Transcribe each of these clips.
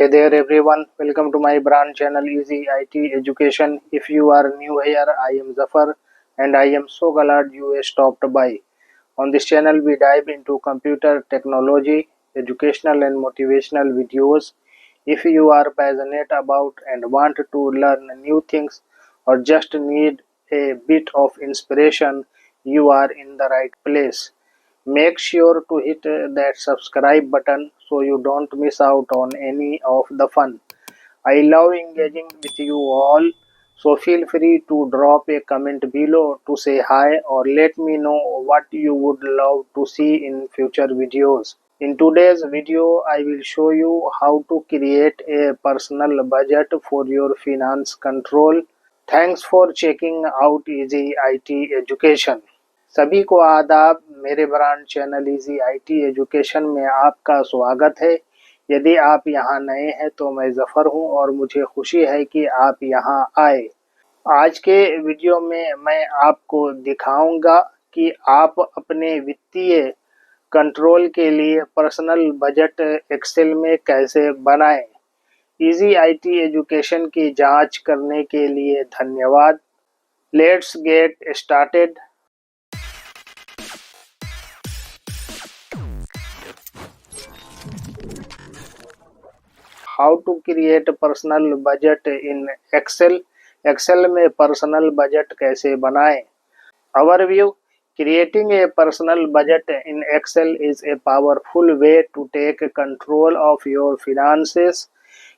Hey there everyone, welcome to my brand channel Easy IT Education. If you are new here, I am Zafar and I am so glad you stopped by. On this channel we dive into computer technology, educational and motivational videos. If you are passionate about and want to learn new things or just need a bit of inspiration, you are in the right place. Make sure to hit that subscribe button so you don't miss out on any of the fun. I love engaging with you all, so feel free to drop a comment below to say hi or let me know what you would love to see in future videos. In today's video, I will show you how to create a personal budget for your finance control. Thanks for checking out Easy IT Education. सभी को आदाब। मेरे brand channel easy IT education में आपका स्वागत है। यदि आप यहां नए हैं तो मैं जफर हूं और मुझे खुशी है कि आप यहां आए। आज के वीडियो में मैं आपको दिखाऊंगा कि आप अपने वित्तीय कंट्रोल के लिए पर्सनल बजट एक्सेल में कैसे बनाएं। इजी आईटी एजुकेशन की जांच करने के लिए धन्यवाद। Let's get started. How to create personal budget in Excel. Excel में पर्सनल बजट कैसे बनाएं। Overview. Creating a personal budget in Excel is a powerful way to take control of your finances.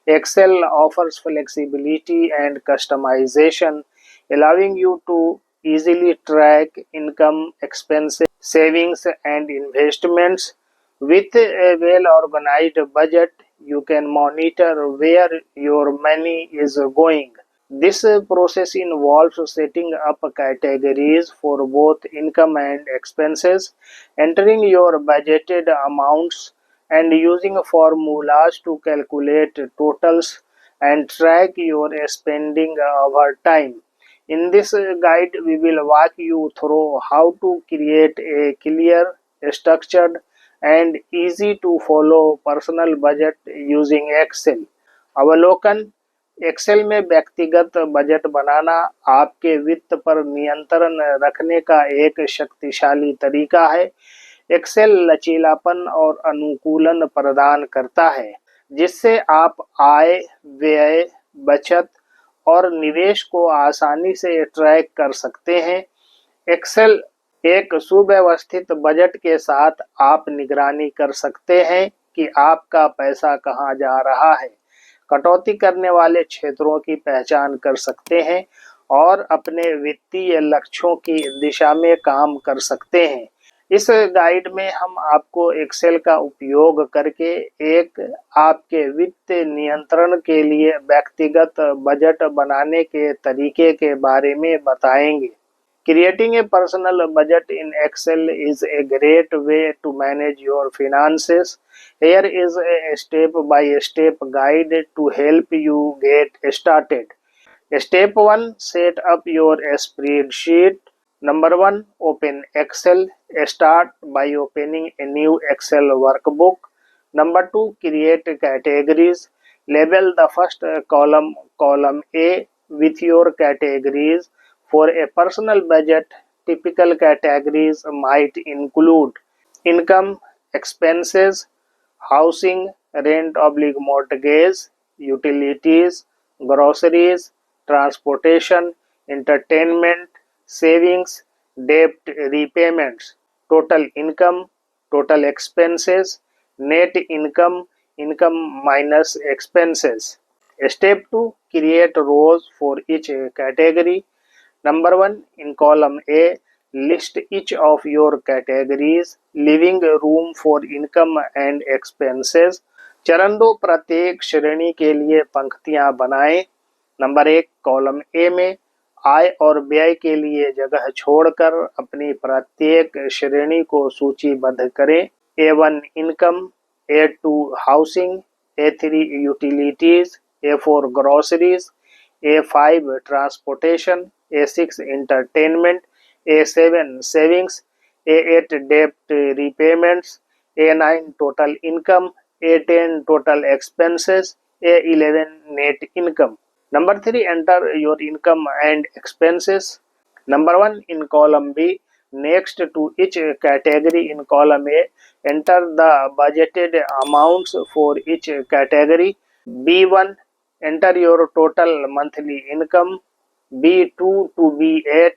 Excel offers flexibility and customization, allowing you to easily track income, expenses, savings, and investments. With a well-organized budget, you can monitor where your money is going. This process involves setting up categories for both income and expenses, entering your budgeted amounts, and using formulas to calculate totals and track your spending over time. In this guide, we will walk you through how to create a clear, structured, and easy to follow personal budget using Excel. अवलोकन। Excel में व्यक्तिगत budget बनाना आपके वित्त पर नियंत्रण रखने का एक शक्तिशाली तरीका है। एक्सेल लचीलापन और अनुकूलन प्रदान करता है, जिससे आप आय, व्यय, बचत और निवेश को आसानी से ट्रैक कर सकते हैं। एक्सेल एक सुव्यवस्थित बजट के साथ आप निगरानी कर सकते हैं कि आपका पैसा कहां जा रहा है, कटौती करने वाले क्षेत्रों की पहचान कर सकते हैं और अपने वित्तीय लक्ष्यों की दिशा में काम कर सकते हैं। इस गाइड में हम आपको एक्सेल का उपयोग करके एक आपके वित्त नियंत्रण के लिए व्यक्तिगत बजट बनाने के तरीके के बारे में बताएंगे। Creating a personal budget in Excel is a great way to manage your finances. Here is a step-by-step guide to help you get started. Step 1. Set up your spreadsheet. Number 1. Open Excel. Start by opening a new Excel workbook. Number 2. Create categories. Label the first column A with your categories. For a personal budget, typical categories might include income, expenses, housing, rent/mortgage, utilities, groceries, transportation, entertainment, savings, debt repayments. Total income, total expenses, net income, income minus expenses. Step 2. Create rows for each category. Number 1. In column A, list each of your categories, leaving room for income and expenses. चरण 2. प्रत्येक श्रेणी के लिए पंक्तियां बनाएं। Number 1. Column A में आय और व्यय के लिए जगह छोड़कर अपनी प्रत्येक श्रेणी को सूचीबद्ध करें। A1 income, A2 housing, A3 utilities, A4 groceries, A5 transportation, A6 entertainment, A7 savings, A8 debt repayments, A9 total income, A10 total expenses, A11 net income. Number 3, enter your income and expenses. Number 1, in column B, next to each category in column A, enter the budgeted amounts for each category. B1, enter your total monthly income. B2 to B8,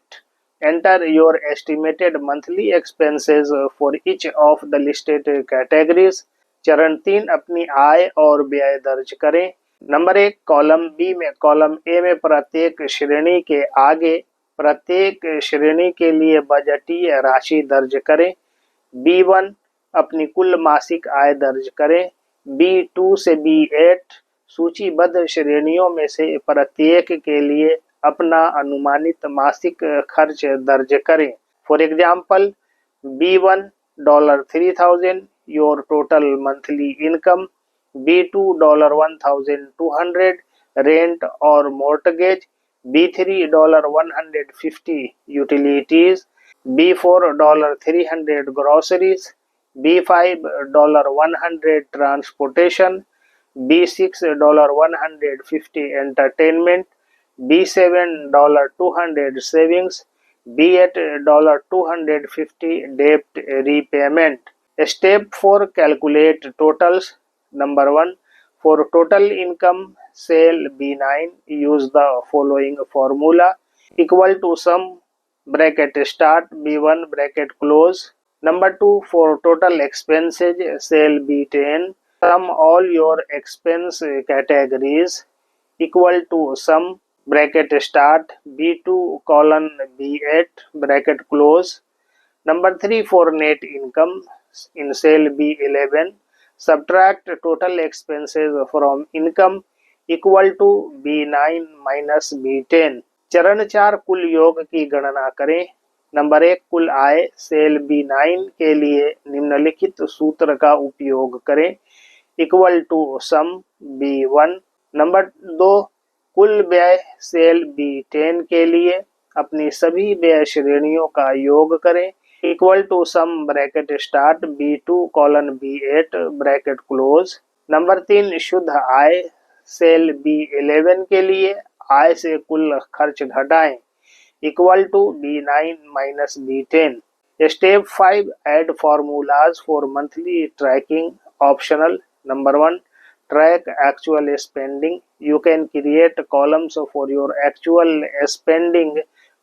enter your estimated monthly expenses for each of the listed categories. चरण 3, अपनी आय और व्यय दर्ज करें. Number 1, column B में column A में प्रत्येक श्रेणी के आगे प्रत्येक श्रेणी के लिए बजटीय राशि दर्ज करें. B1, अपनी कुल मासिक आय दर्ज करें. B2 से B8, सूचीबद्ध श्रेणियों में से प्रत्येक के लिए अपना अनुमानित मासिक खर्च दर्ज करें. For example, B1 $3,000 your total monthly income. B2 $1,200 rent और mortgage. B3 $150 utilities. B4 $300 groceries. B5 $100 transportation. B6 $150 entertainment. B7 $200 savings. B8 $250 debt repayment. Step 4, calculate totals. Number 1, for total income, cell B9, use the following formula: equal to sum bracket start B1 bracket close. Number 2, for total expenses, cell B10, sum all your expense categories equal to sum bracket start B2 colon B8 bracket close. Number 3, for net income, in cell B11, subtract total expenses from income equal to B9 minus B10. चरण 4, कुल योग की गणना करें. Number 1, कुल आय cell B9 के लिए निम्नलिखित सूत्र का उपयोग करें. Equal to some B1. Number 2, कुल व्यय सेल B10 के लिए अपनी सभी व्यय श्रेणियों का योग करें. Equal to sum bracket start B2 colon B8 bracket close. Number 3, शुद्ध आय सेल B11 के लिए आय से कुल खर्च घटाएं. Equal to B9 minus B10. Step 5, add formulas for monthly tracking. Optional. Number 1, track actual spending. You can create columns for your actual spending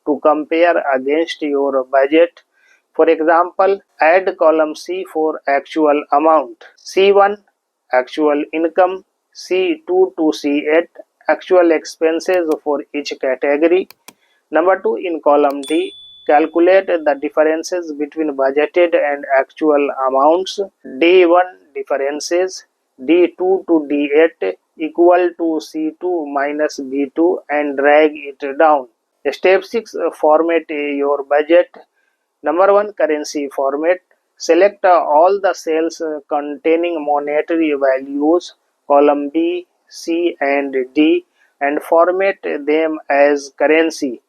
to compare against your budget. For example, add column C for actual amount. C1, actual income. C2 to C8, actual expenses for each category. Number 2, in column D, calculate the differences between budgeted and actual amounts. D1 differences. D2 to D8 equal to C2 minus B2 and drag it down. Step 6, format your budget. Number 1, currency format. Select all the cells containing monetary values, column B, C and D, and format them as currency.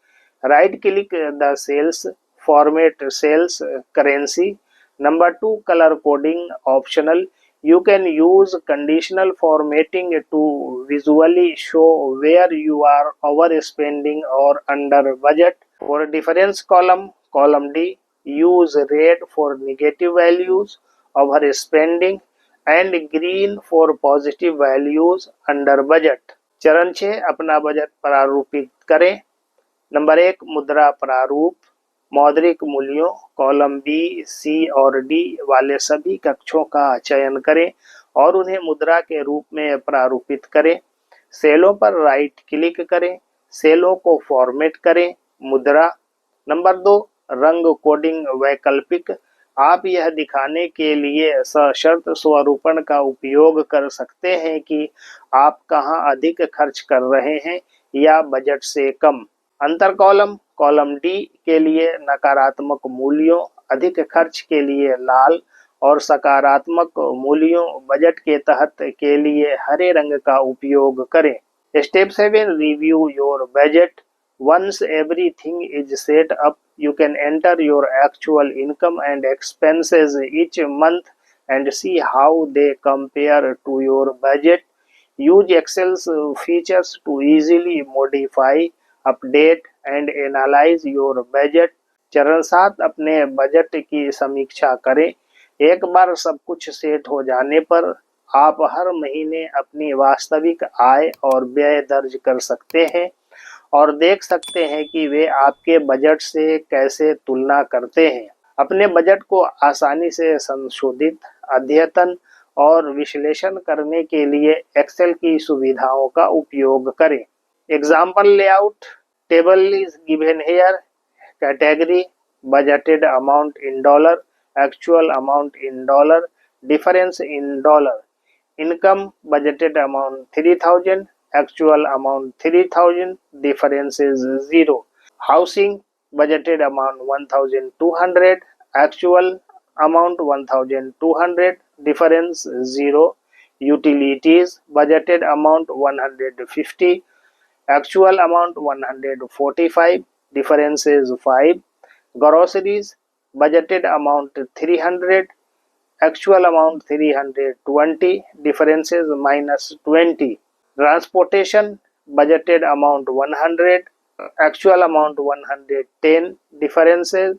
Right click the cells, format cells currency. Number 2, color coding. Optional. You can use conditional formatting to visually show where you are overspending or under budget. For difference column, column D, use red for negative values, overspending, and green for positive values under budget. चरण 6, अपना budget प्रारूपित करें. Number 1, मुद्रा प्रारूप. मौद्रिक मूल्यों column B, सी और D वाले सभी कक्षों का चयन करें और उन्हें मुद्रा के रूप में प्रारूपित करें. सेलों पर राइट क्लिक करें, सेलों को फॉर्मेट करें. मुद्रा. नंबर 2, रंग कोडिंग वैकल्पिक. आप यह दिखाने के लिए सशर्त स्वरूपण का उपयोग कर सकते हैं कि आप कहां अधिक खर्च कर रहे हैं या बजट से कम. अंतर कॉलम. कॉलम डी के लिए नकारात्मक मूल्यों, अधिक खर्च के लिए लाल और सकारात्मक मूल्यों बजट के तहत के लिए हरे रंग का उपयोग करें. Step 7, review your budget. Once everything is set up, you can enter your actual income and expenses each month and see how they compare to your budget. Use Excel's features to easily modify, update and analyze your budget. चरण 7, अपने budget की समीक्षा करें। एक बार सब कुछ set हो जाने पर आप हर महीने अपनी वास्तविक आय और व्यय दर्ज कर सकते हैं और देख सकते हैं कि वे आपके बजट से कैसे तुलना करते हैं। अपने बजट को आसानी से संशोधित, अद्यतन और विश्लेषण करने के लिए एक्सेल की सुविधाओं का उपयोग करें। Example layout table is given here. Category budgeted amount in dollar, actual amount in dollar, difference in dollar. Income budgeted amount 3000, actual amount 3000, difference is 0. Housing budgeted amount 1200, actual amount 1200, difference 0. Utilities budgeted amount 150, actual amount 145, difference is 5. Groceries budgeted amount 300, actual amount 320, differences -20. Transportation budgeted amount 100, actual amount 110, differences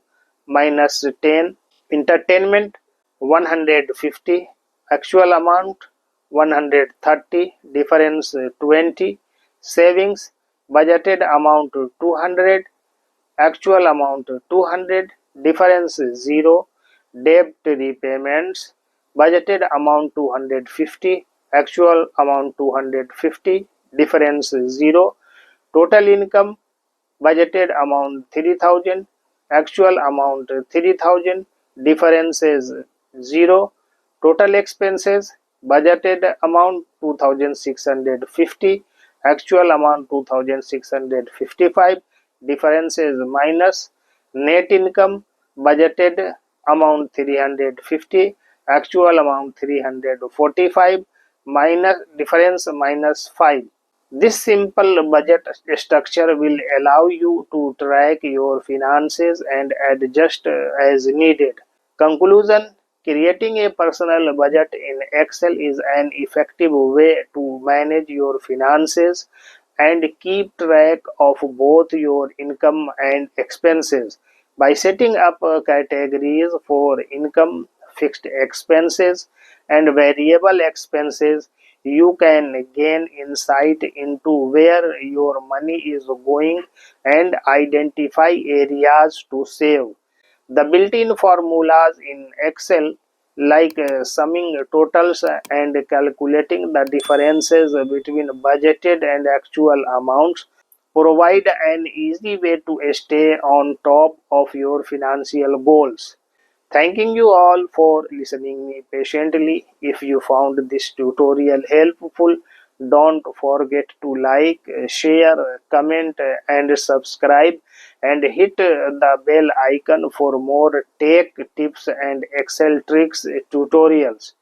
-10. Entertainment 150, actual amount 130, difference 20. Savings budgeted amount 200, actual amount 200, difference 0. Debt repayments budgeted amount 250, actual amount 250, difference 0. Total income budgeted amount 3000, actual amount 3000, difference is 0. Total expenses budgeted amount 2650, actual amount 2655, difference is minus. Net income budgeted amount 350, actual amount 345, minus difference -5. This simple budget structure will allow you to track your finances and adjust as needed. Conclusion: creating a personal budget in Excel is an effective way to manage your finances and keep track of both your income and expenses. By setting up categories for income, fixed expenses, and variable expenses, you can gain insight into where your money is going and identify areas to save. The built-in formulas in Excel, like summing totals and calculating the differences between budgeted and actual amounts, provide an easy way to stay on top of your financial goals. Thanking you all for listening me patiently. If you found this tutorial helpful, don't forget to like, share, comment and subscribe and hit the bell icon for more tech tips and Excel tricks tutorials.